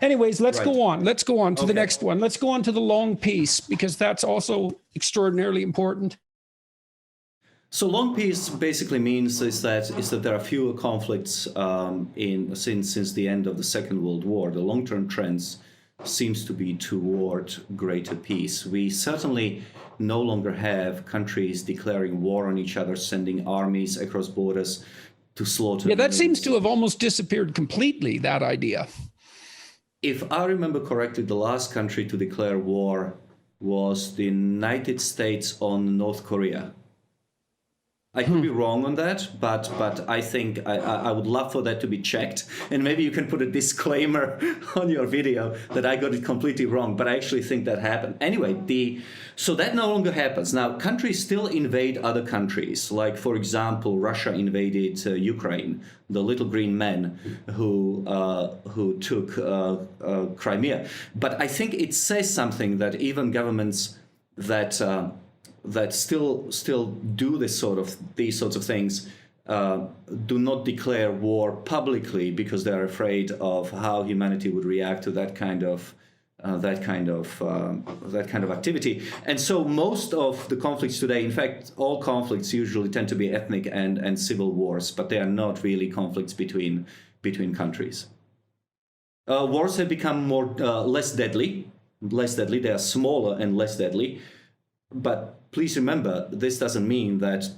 Anyways, let's Right. go on. Let's go on to the Okay. next one. Let's go on to the long peace, because that's also extraordinarily important. So long peace basically means is that there are fewer conflicts since the end of the Second World War. The long-term trends seems to be toward greater peace. We certainly no longer have countries declaring war on each other, sending armies across borders to slaughter. Yeah, that seems to have almost disappeared completely, that idea. If I remember correctly, the last country to declare war was the United States on North Korea. I could be wrong on that, but I think I would love for that to be checked. And maybe you can put a disclaimer on your video that I got it completely wrong, but I actually think that happened. Anyway, so that no longer happens. Now, countries still invade other countries. Like, for example, Russia invaded Ukraine, the little green men who took Crimea. But I think it says something that even governments that still do these sorts of things do not declare war publicly because they're afraid of how humanity would react to that kind of activity. And so most of the conflicts today, in fact, all conflicts usually tend to be ethnic and civil wars, but they are not really conflicts between countries. Wars have become less deadly. They are smaller and less deadly. But please remember, this doesn't mean that,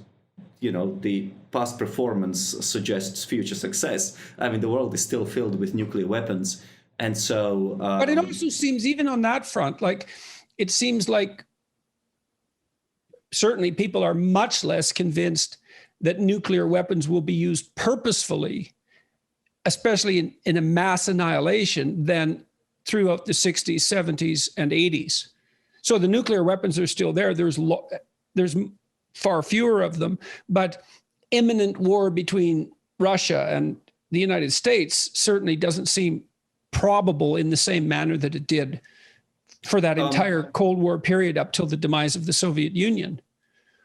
the past performance suggests future success. I mean, the world is still filled with nuclear weapons. And so... but it also seems, even on that front, it seems like certainly people are much less convinced that nuclear weapons will be used purposefully, especially in a mass annihilation, than throughout the 60s, 70s, and 80s. So the nuclear weapons are still there. There's far fewer of them, but imminent war between Russia and the United States certainly doesn't seem probable in the same manner that it did for that entire Cold War period up till the demise of the Soviet Union.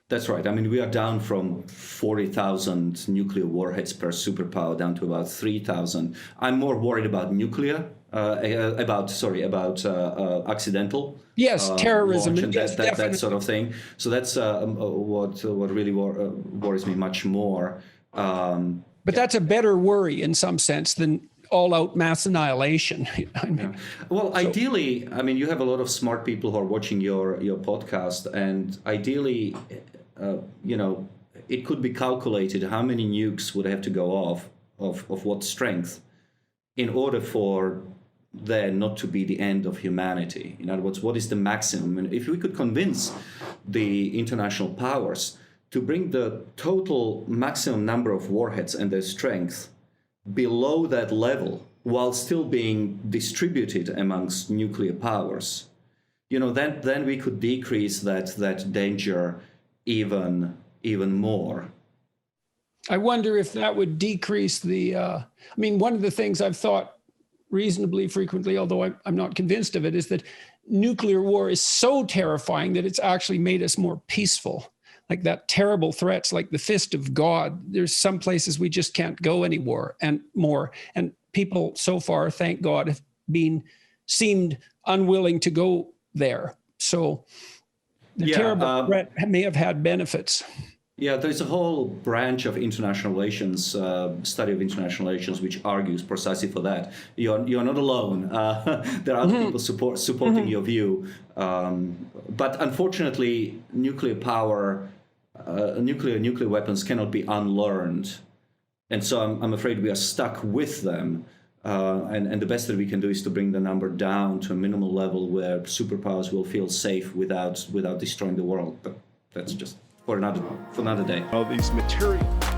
That's right. I mean, we are down from 40,000 nuclear warheads per superpower down to about 3,000. I'm more worried about nuclear, about accidental. Yes, terrorism and that sort of thing. So that's what really worries me much more. But that's a better worry in some sense than all-out mass annihilation. Well, ideally, I mean, you have a lot of smart people who are watching your podcast, and ideally, it could be calculated how many nukes would have to go off of what strength in order for there not to be the end of humanity. In other words, what is the maximum? And if we could convince the international powers to bring the total maximum number of warheads and their strength below that level while still being distributed amongst nuclear powers, then we could decrease that danger even more. I wonder if that would decrease one of the things I've thought reasonably frequently, although I'm not convinced of it, is that nuclear war is so terrifying that it's actually made us more peaceful. Like that terrible threats, like the fist of God. There's some places we just can't go anymore and more. And people so far, thank God, have seemed unwilling to go there. So the terrible threat may have had benefits. Yeah, there's a whole branch of international relations, study of international relations, which argues precisely for that. You're not alone. There are other people supporting your view. But unfortunately, nuclear weapons cannot be unlearned. And so I'm afraid we are stuck with them. And the best that we can do is to bring the number down to a minimal level where superpowers will feel safe without destroying the world. But that's just for another day. All these materials.